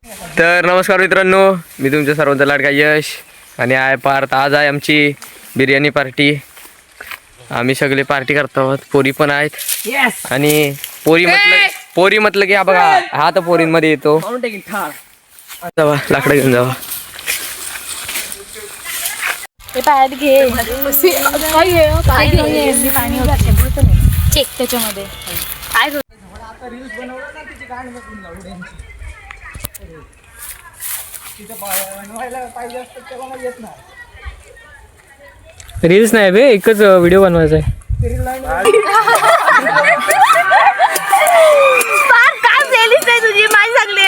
तर नमस्कार मित्रांनो, मी तुमच्या सर्वांचा लाडका यश आणि आहे पार्थ. आज आहे आमची बिर्याणी पार्टी. आम्ही सगळे पार्टी करतो आहोत, पोरी पण आहेत. आणि पोरी म्हटलं की हा बघा, हा तर पोरींमध्ये येतो. जावा लाकडं घेऊन जावा. त्याच्यामध्ये रील्स नाही बे, एकच व्हिडिओ बनवायचा आहे. तुझी माझी चांगली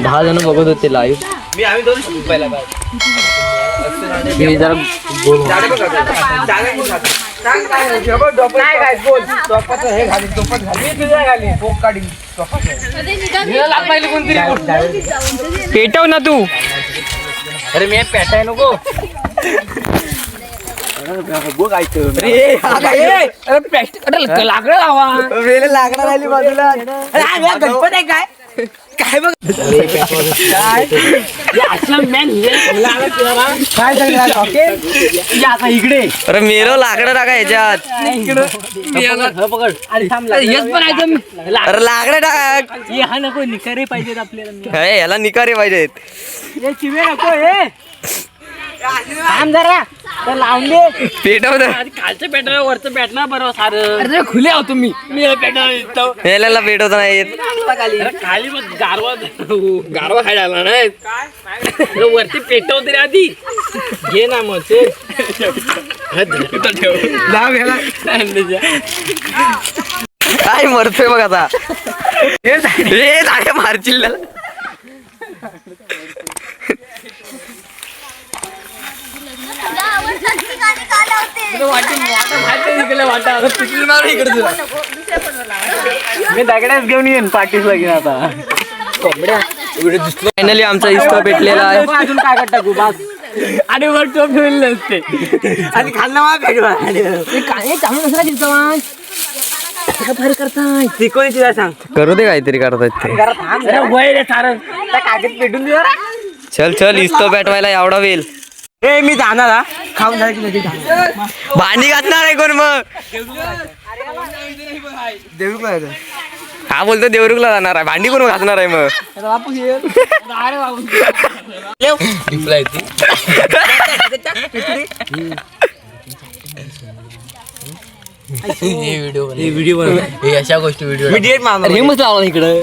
दहा जण बघत होते लाईव्ह. पेटव ना तू. अरे मी पेटाय नको. लाकडं लावा. लाकडं राहिली बाजूला. गणपत आहे काय काय बघ इकडे. अरे मेरो लाकडं टाका ह्याच्यात. अरे लाकडं टाका. हा नको, निकारे पाहिजेत आपल्याला. याला निकारे पाहिजेत. चिवे नको हे. थांब जरा लावून दे. पेटव खालचं पेटवलं, वरचं पेटणार बरोबर सारं. अरे खुले आहो तुम्ही. मी पेटवलं याला पेटवता नाही येत. खाली मग गारवा खायला नाही. वरती पेटव तरी आधी घे ना मग ते. काय मरतोय बघ आता. हे झाडे मारचिल त्याला. मी दगड्याच घेऊन येईन पार्टीला घेऊन आता. फायनली आमचा इस्को पेटलेला आहे. अजून काय करता तू बास. आणि वर टोप ठेवलेलं असते आणि खाल्ला वा पेटवा. काय चांगलं नसला चिंचवान फरक करताय. शिकवणी तुला सांग. करू दे काहीतरी करतायत ते. वय रे सारं त्या कागद पेटून दे. चल चल इस्तो पेटवायला एवढा वेळ. ए मी जाणार हा. खाऊन झालं की भांडी घातणार आहे कोण मग. हा बोलतो देवरुखला जाणार आहे. भांडी कोण घासणार आहे मग. व्हिडिओ अशा गोष्टी व्हिडिओ लावला इकडं.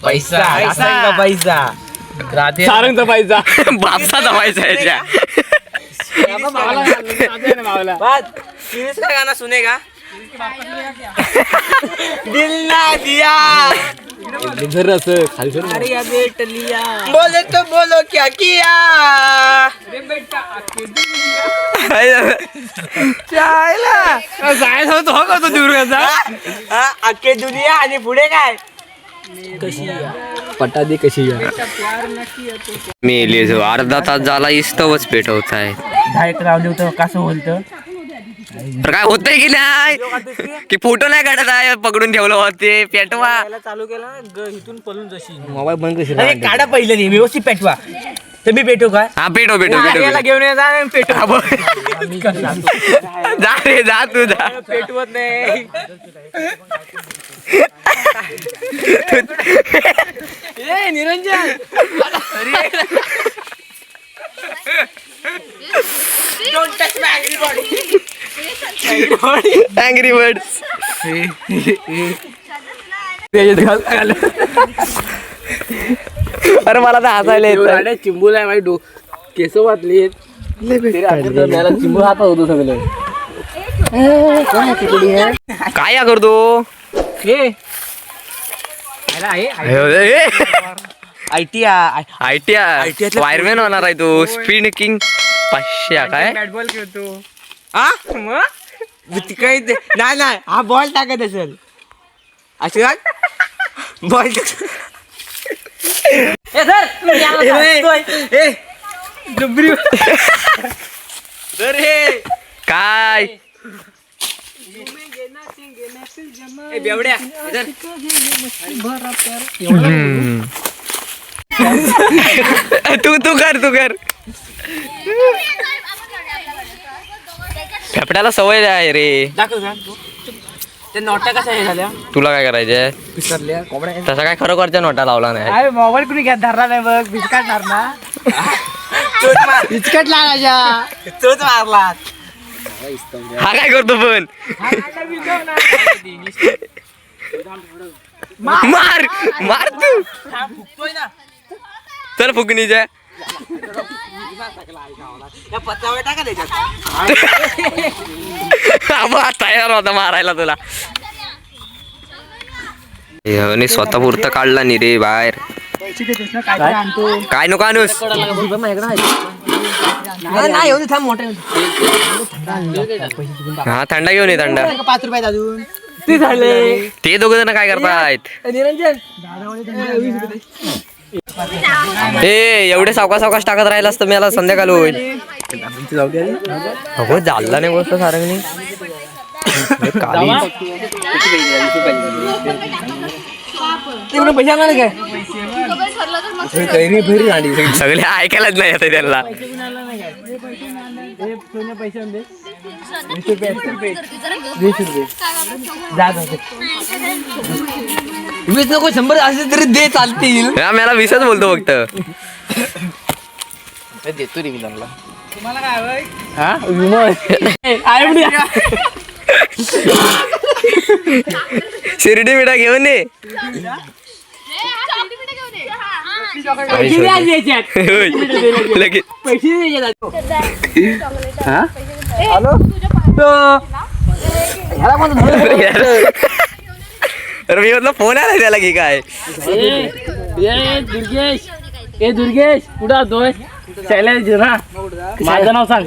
पैसा पैसा सारंगचा पैसा बापसा जमायचा याच्या. गाना सुनेगा. दिल ना दिया. बोले तो बोलो क्या किया. जायला होतो का तो दिवसाचा. अख्खे दुनिया आणि पुढे काय कशी पटा दे कशी. मेली जो अर्धा तास झाला इस्तवच पेटवत आहे. डायरेक्ट लावले होतं कसं बोलतं. तर काय होतंय की नाही की फोटो नाही काढत आहे. पकडून ठेवलं होते पेटवा. चालू केला इथून पळून जशी मोबाईल बंद कशी काढा पहिले नाही व्यवस्थित पेटवा. तर मी पेटू का. हा पेटव पेटव पेटव. घेऊन ये पेटवा. जा रे जा तू जा. पेटवत नाही. Niranjan angry birds. अरे मला तर हसायला येत. चिंबूल आहे माझी केस वाटली. चिंबू हातात होतो सगळं. काय करतो. आयटीआय वायरमॅन होणार आहे तो. स्पीड किंग 500 काय. बॅटबॉल खेळतो. काय नाही नाही हा बॉल टाकत असेल. अशी बॉल काय बेवड्या तू कर फेफड्याला सवय आहे रे. दाखव का ते नोटा कशा हे झाल्या तुला काय करायचंय विसरल्या कोंबड्या तसा काय खरोखरच्या नोटा लावला नाही. अरे मोबाईल कुणी घेत धरला नाही बघ बिस्कट मारला बिस्कट लागायच्या तोच मारला. हा काय करतो पण मार तू फुकतोय ना चल फुकणीच्या पत्रावर टाका त्याच्यात तयार होता मारायला तुला. ह्याने स्वतः पुरतं काढला नाही रे बाहेर. काय नको आणूस हा थंडा घेऊन ये थंडा. 5 रुपये अजून ते झाले ते दोघ जण काय करतायत निरंजन ए एवढे सावकाश टाकत राहिला असतं मला संध्याकाळ होईल. अगो झाला नाही गोष्ट सारंगणी पैसे आणणार काय सगळे ऐकायलाच नाही आता त्यांना. वीस नको 100 असले तरी दे चालतील. मला 20च बोलतो फक्त. देतो रे मी त्यांना. शिर्डी मिठा घेऊन ये. लगेच अरे मी म्हटलं फोन आला त्याला की काय. दुर्गेश कुठं होतोय शैलेश ना माझं नाव सांग.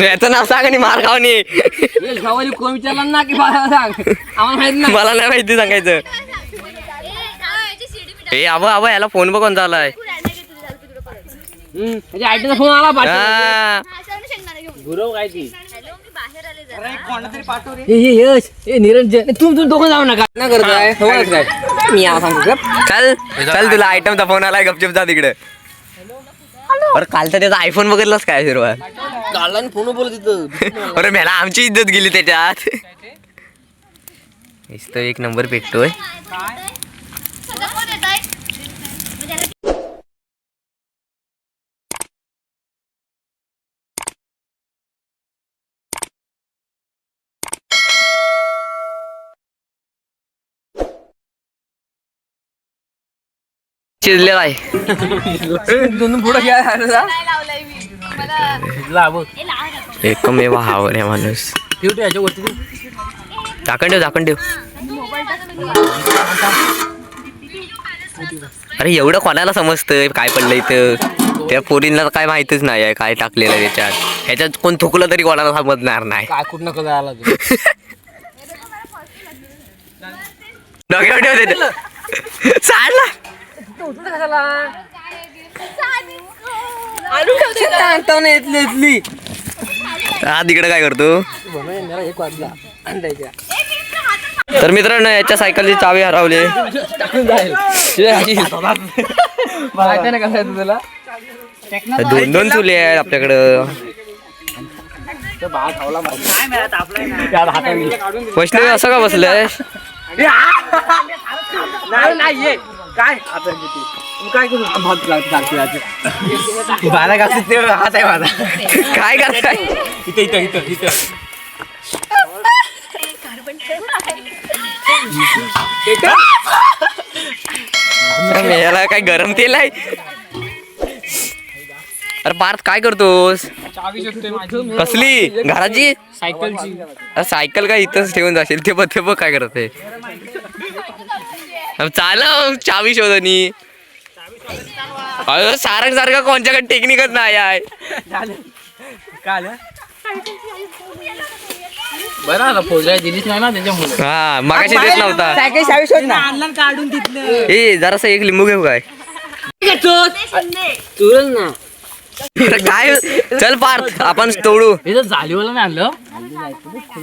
याचं नाव सांग आणि मार खावणी. गावाली कोण विचारला ना की मला सांग आम्हाला माहित नाही. मला नाही माहिती सांगायचं. ए आबा याला फोन बघून झालाय. म्हणजे आयटीचा फोन आला हा. गुरव काय ती यश ए निरंजन तुम्ही दोघं जाऊ नका ना करताय काय मी सांगतो चल तुला आयटमचा फोन आलाय गपचूप जा तिकडे. अरे कालचा त्याचा आयफोन बघितलास काय सुरुवात काढला फोन बोलत तिथं. अरे मला आमची इज्जत गेली त्याच्यात. एक नंबर भेटतोय. शिजलेला आहे दोन पुढे घ्या एकमेव हावर आहे माणूस. याच्या वरती झाकण ठेव. अरे एवढं कोणाला समजतं काय पडलं इथं. त्या पोरींना काय माहितच नाही आहे काय टाकलेलं आहे त्याच्यात. ह्याच्यात कोण थुकलं तरी कोणाला समजणार नाही. काय कुठं कधी आला तू डोक्यावर ठेव साडला. हा तिकडे काय करतो. तर मित्रांनो याच्या सायकलची चावी हरवली. दोन चुले आहेत आपल्याकडं. वैष्णवी असं का बसलंय. काय काय करू बारा ते हात आहे माझा. काय करताय इथं याला काय गरम तेल आहे. अरे पार्थ काय करतोस. कसली घराची सायकलची सायकल काय इथंच ठेवून जाशील. ते बघ काय करते. चालव चावी शोधनी. सारखं कोणच्याकडे टेक्निकच नाही आहे. बरं फोटो दिलीच नाही ना त्याच्यामुळे. हा मगाशी देत नव्हता. सायकल चावी शोध ना काढून तिथलं. ए जरासा एक लिंबू घेऊ काय. तुरल ना अरे काय चल पार्थ आपण तोडू. झालीवाला नाही आणलं.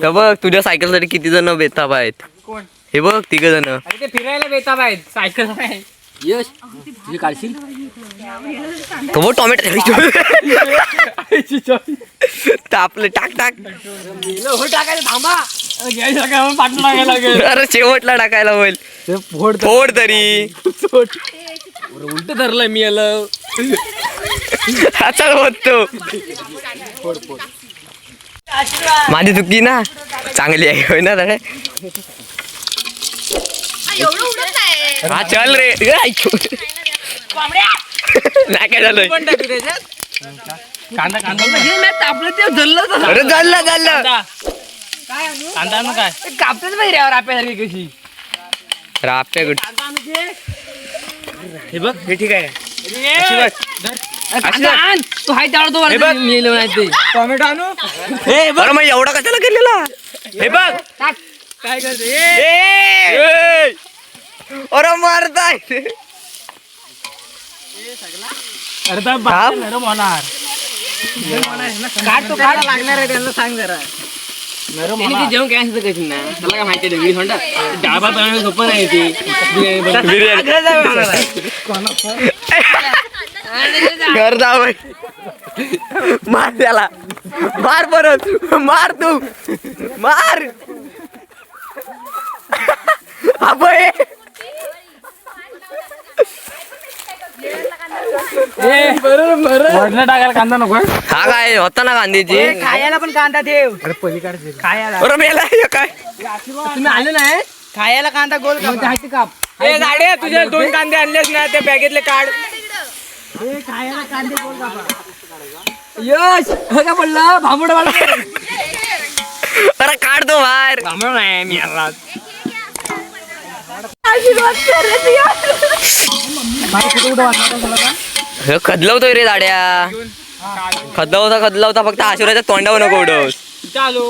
तर बघ तुझ्या सायकल साठी किती जण बेताब आहेत. हे बघ 3 जण. ते फिरायला बेताब आहेत सायकल नाही. यश तुझी काढशील तो बघ टोमॅटो तापले टाक टाक. टाकायला थांबा पाठवून लागायला लागेल. अरे शेवटला टाकायला होईल. फोड तरी उलट धरलंय मी याला. चल होतो. माझी चुकी ना चांगली आहे होय ना दादा. एवढं उडत नाही. हा चल रे. नाही काय झालंय. कांदा कांदा तापलं ते जल्लं. अरे झालं झालं. कांदा ना काय कापतेच पाहिजे आपल्यासारखी कशी. आपल्याकडे हे बघ हे ठीक आहे. तू हाय टोमॅटो आणू. बरं मग एवढा कशाला केलेला. हे बघ काय करते अरे मारताय. अरे नरम होणार. काढ तो काढ लागणार आहे त्यांना सांग जरा. जेवण काय असतं कशी ना त्याला काय माहिती आहे. थोडा डाबा बनवणं सोपं नाही ती घर जाव मार त्याला. मार परत मार तू मार. अबे वरनं टाकायला कांदा नको. हा काय होता ना गांधीजी. खायला पण कांदा ठेव. पलीकडे खायला बरं मेला हे काय. तुम्ही आले नाही खायला कांदा गोल काप. ए गाडे तुझे 2 कांदे आणलेच ना त्या बॅगेतले काढ. खायला कांदे गोल कापा. यश का बोलला भांबड वाला. अरे काढतो बाहेर. भांबड नाही मी आला. खदलवतोय रे दाड्या. खदलवता फक्त आशीर्वाच्या तोंडावर नको उडवस. चालो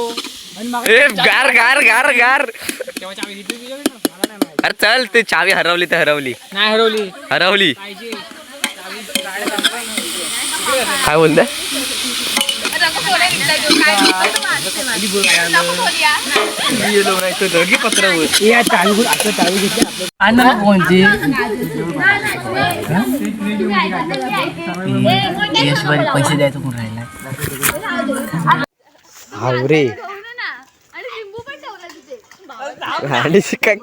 गार गार गार गार. अरे चल ते चावी हरवली तर हरवली. नाही हरवली. हरवली काय बोलताय. पैसे द्यायचं कोण राहिला. हावरे आणि काय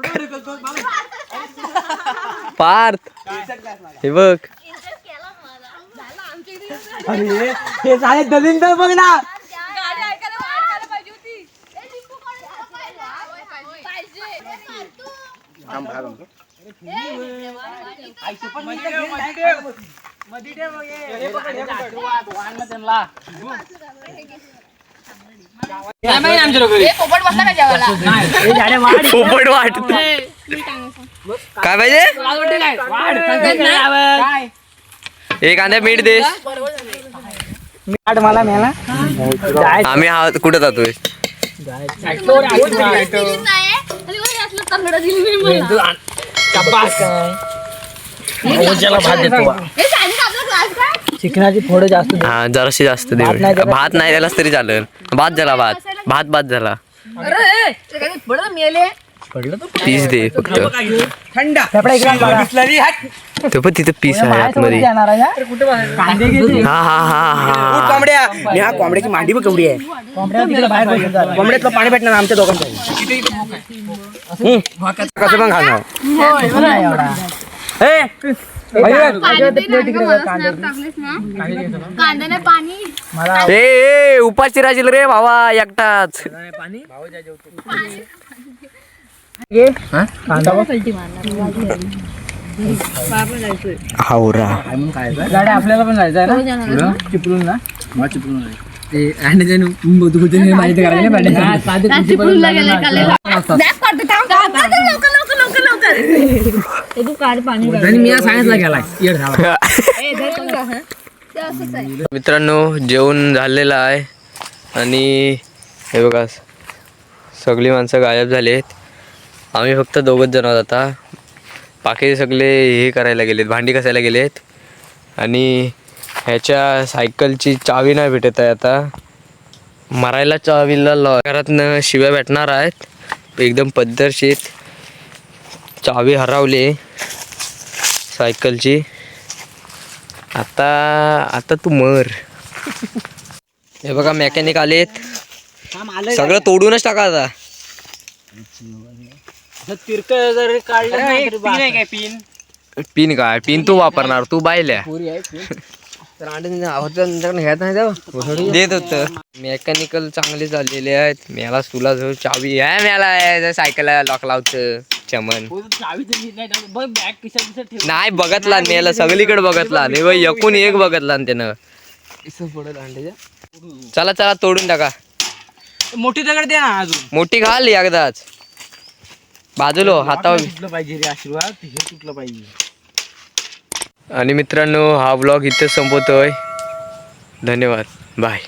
पार्थ हे बघ. अरे हे झाले दलिंदर बघ ना. पोपट वाट काय पाहिजे. एक कांदा मीठ दे. मला मेला. आम्ही हा कुठं जातोय. चिकनाची फोड जास्त. हा जराशी जास्त दे. भात नाही त्यालाच तरी चालेल. भात झाला भात झाला. पीस दे फक्त. थंड तो पण तिथं पीस आहे आतमध्ये. हा हा हा हा कोंबड्या मी हा कोंबड्याची मांडी बघ केवढी आहे. कोंबड्यातलं पाणी भेटणार आमच्या दोघांचं. कसं पण खाणार. कांद्याने पाणी ए उपाशी राशील रे भावा एकटाच. हावरा गाड्या आपल्याला पण जायचं आहे ना चिपळून ना. माहिती मी सांगितलं गेलाय. मित्रांनो जेवण झालेलं आहे आणि हे बघा सगळी माणसं गायब झाली आहेत. आम्ही फक्त 2च जण आहोत आता. बाकी सगळे हे करायला गेलेत भांडी घासायला गेलेत आणि ह्याच्या सायकलची चावी नाही भेटत आहे आता. मारायला चावीला घरातनं शिव्या भेटणार आहेत. एकदम पद्धतशीर चावी हरवली सायकलची. आता तू मर. हे बघा मेकॅनिक आलेत. सगळं तोडूनच टाका आता. तिरक जर काढलं पिन काय पिन तू वापरणार तू बायल्या देत होत. मेकॅनिकल चांगले चाललेले आहेत. मला तुला जो चावी आहे मला सायकलला लॉक लावतं चमन नाही बघतला मेला सगळीकडे बघतला नाही बाई एकूण एक बघतला त्यानं. चला चला तोडून टाका. मोठी दगड दे ना अजून. मोठी घाल एकदाच बाजूलो हातावर तुटलं पाहिजे रे आशीर्वाद. हे तुटलं पाहिजे. आणि मित्रांनो हा व्लॉग इथेच संपवतोय. धन्यवाद बाय.